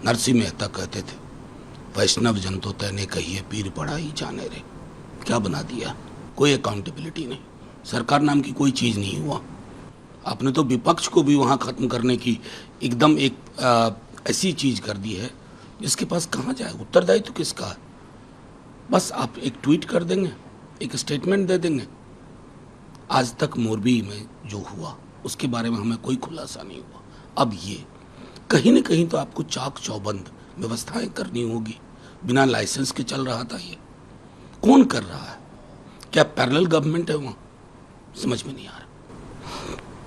नरसिंह मेहता कहते थे, वैष्णव जन तो तैने कहिए पीर पढ़ाई जाने रे। क्या बना दिया? कोई अकाउंटेबिलिटी नहीं, सरकार नाम की कोई चीज़ नहीं हुआ। आपने तो विपक्ष को भी वहाँ ख़त्म करने की एकदम एक ऐसी चीज़ कर दी है जिसके पास कहाँ जाए, उत्तरदायित्व तो किसका है? बस आप एक ट्वीट कर देंगे, एक स्टेटमेंट दे देंगे। आज तक मोरबी में जो हुआ उसके बारे में हमें कोई खुलासा नहीं हुआ। अब ये कहीं न कहीं तो आपको चाक चौबंद व्यवस्थाएं करनी होगी। बिना लाइसेंस के चल रहा था, ये कौन कर रहा है? क्या पैरेलल गवर्नमेंट है वहाँ? समझ में नहीं आ रहा।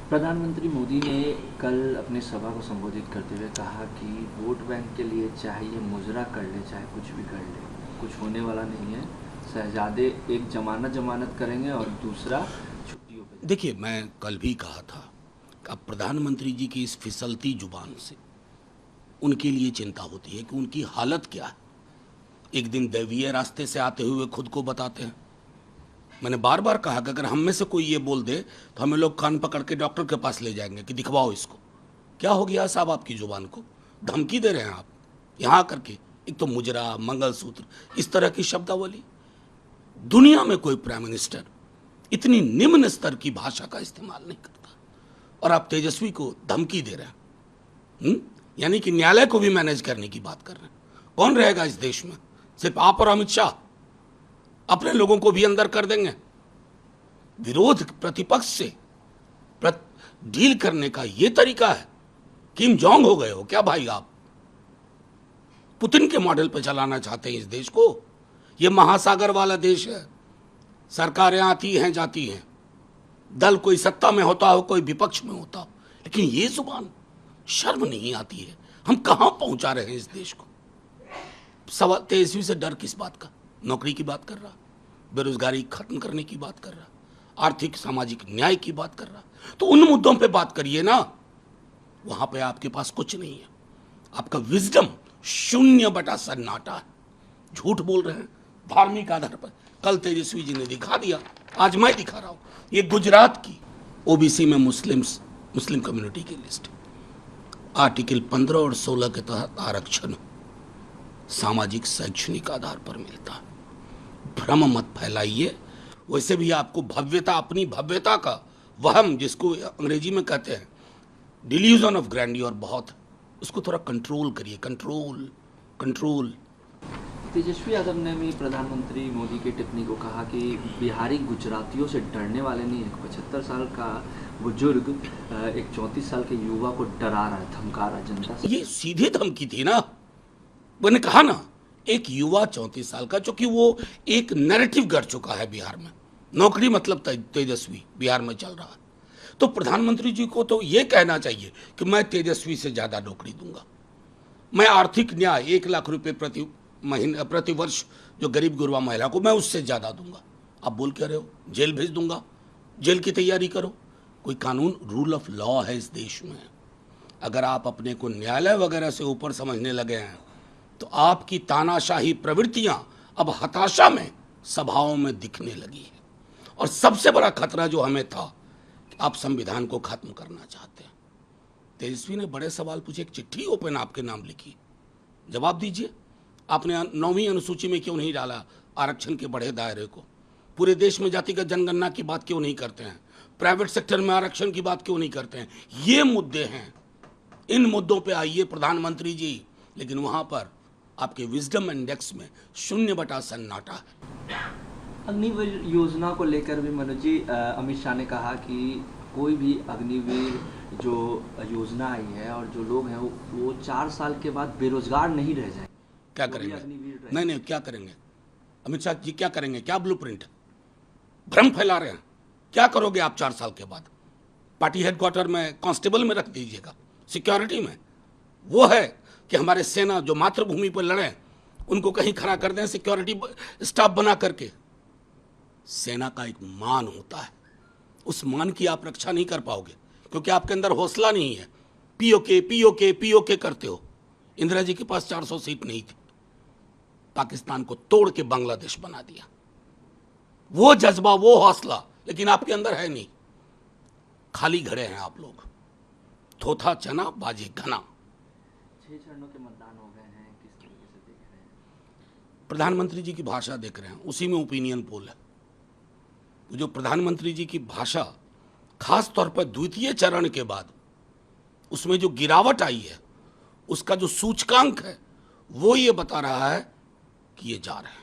प्रधानमंत्री मोदी ने कल अपनी सभा को संबोधित करते हुए कहा कि वोट बैंक के लिए चाहे ये मुजरा कर ले, चाहे कुछ भी कर ले, कुछ होने वाला नहीं है। शहजादे एक जमानत करेंगे और दूसरा छुट्टियों पे। देखिए, मैं कल भी कहा था कि अब प्रधानमंत्री जी की इस फिसलती जुबान से उनके लिए चिंता होती है कि उनकी हालत क्या है। एक दिन दैवीय रास्ते से आते हुए खुद को बताते हैं। मैंने बार बार कहा कि अगर हम में से कोई ये बोल दे तो हमें लोग कान पकड़ के डॉक्टर के पास ले जाएंगे कि दिखवाओ इसको। क्या हो गया साहब आपकी जुबान को? धमकी दे रहे हैं आप यहाँ करके। एक तो मुजरा, मंगलसूत्र, इस तरह की शब्दावली। दुनिया में कोई प्राइम मिनिस्टर इतनी निम्न स्तर की भाषा का इस्तेमाल नहीं करता, और आप तेजस्वी को धमकी दे रहे हैं। यानी कि न्यायालय को भी मैनेज करने की बात कर रहे हैं। कौन रहेगा इस देश में? सिर्फ आप और अमित शाह? अपने लोगों को भी अंदर कर देंगे। विरोध प्रतिपक्ष से डील करने का यह तरीका है? किम जोंग हो गए हो क्या भाई आप? पुतिन के मॉडल पर चलाना चाहते हैं इस देश को? यह महासागर वाला देश है। सरकारें आती हैं जाती हैं, दल कोई सत्ता में होता हो, कोई विपक्ष में होता हो, लेकिन ये जुबान, शर्म नहीं आती है? हम कहां पहुंचा रहे हैं इस देश को? सवाल तेजस्वी से डर किस बात का? नौकरी की बात कर रहा, बेरोजगारी खत्म करने की बात कर रहा, आर्थिक सामाजिक न्याय की बात कर रहा। तो उन मुद्दों पे बात करिए ना। वहां पे आपके पास कुछ नहीं है। आपका विजडम 0/सन्नाटा है। झूठ बोल रहे हैं धार्मिक आधार पर। कल तेजस्वी जी ने दिखा दिया, आज मैं दिखा रहा हूं। ये गुजरात की ओबीसी में मुस्लिम कम्युनिटी की लिस्ट, आर्टिकल 15 और 16 के तहत आरक्षण सामाजिक शैक्षणिक आधार पर मिलता है। भ्रम मत फैलाइए। वैसे भी आपको भव्यता, अपनी भव्यता का वहम, जिसको अंग्रेजी में कहते हैं डिल्यूजन ऑफ ग्रैंडियर, बहुत, उसको थोड़ा कंट्रोल करिए। कंट्रोल। तेजस्वी यादव ने भी प्रधानमंत्री मोदी की टिप्पणी को कहा कि बिहारी गुजरातियों से डरने वाले नहीं। एक 75 साल का बुजुर्ग एक 34 साल के युवा को डरा रहा है, धमका रहा है जनता से। ये सीधे धमकी थी ना। मैंने कहा ना, एक युवा 34 साल का, जो कि वो एक नैरेटिव गढ़ चुका है बिहार में। नौकरी मतलब तेजस्वी बिहार में चल रहा है। तो प्रधानमंत्री जी को तो ये कहना चाहिए कि मैं तेजस्वी से ज्यादा नौकरी दूंगा। मैं आर्थिक न्याय 1 लाख रुपए प्रति वर्ष जो गरीब गुरबा महिला को, मैं उससे ज्यादा दूंगा। आप बोल क्या रहे हो? जेल भेज दूंगा। जेल की तैयारी करो। कोई कानून, रूल ऑफ लॉ है इस देश में। अगर आप अपने को न्यायालय वगैरह से ऊपर समझने लगे हैं तो आपकी तानाशाही प्रवृत्तियां अब हताशा में सभाओं में दिखने लगी है। और सबसे बड़ा खतरा जो हमें था कि आप संविधान को खत्म करना चाहते हैं। तेजस्वी ने बड़े सवाल पूछे, एक चिट्ठी ओपन आपके नाम लिखी, जवाब दीजिए। आपने 9वीं अनुसूची में क्यों नहीं डाला आरक्षण के बढ़े दायरे को? पूरे देश में जातिगत जनगणना की बात क्यों नहीं करते हैं? प्राइवेट सेक्टर में आरक्षण की बात क्यों नहीं करते हैं? ये मुद्दे हैं। इन मुद्दों पे आइए प्रधानमंत्री जी। लेकिन वहां पर आपके विजडम इंडेक्स में 0/सन्नाटा है। अग्निवीर योजना को लेकर भी मनोज जी, अमित शाह ने कहा कि कोई भी अग्निवीर जो योजना आई है और जो लोग हैं वो 4 साल के बाद बेरोजगार नहीं रह जाए। क्या करेंगे? नहीं, क्या करेंगे? अमित शाह जी क्या करेंगे? क्या ब्लूप्रिंट? भ्रम फैला रहे हैं। क्या करोगे आप 4 साल के बाद? पार्टी हेडक्वार्टर में कांस्टेबल में रख दीजिएगा, सिक्योरिटी में। वो है कि हमारे सेना जो मातृभूमि पर लड़े उनको कहीं खड़ा कर दें सिक्योरिटी स्टाफ बना करके। सेना का एक मान होता है, उस मान की आप रक्षा नहीं कर पाओगे क्योंकि आपके अंदर हौसला नहीं है। पीओके करते हो। इंदिरा जी के पास 400 सीट नहीं थी, पाकिस्तान को तोड़ के बांग्लादेश बना दिया। वो जज्बा, वो हौसला लेकिन आपके अंदर है नहीं। खाली घड़े हैं आप लोग। थोथा चना बाजे घना। 6 चरणों के मतदान हो गए हैं, किस तरीके से देख रहे हैं? प्रधानमंत्री जी की भाषा देख रहे हैं, उसी में ओपिनियन पोल है। जो प्रधानमंत्री जी की भाषा खास तौर पर द्वितीय चरण के बाद उसमें जो गिरावट आई है, उसका जो सूचकांक है वो ये बता रहा है कि ये जा रहे हैं।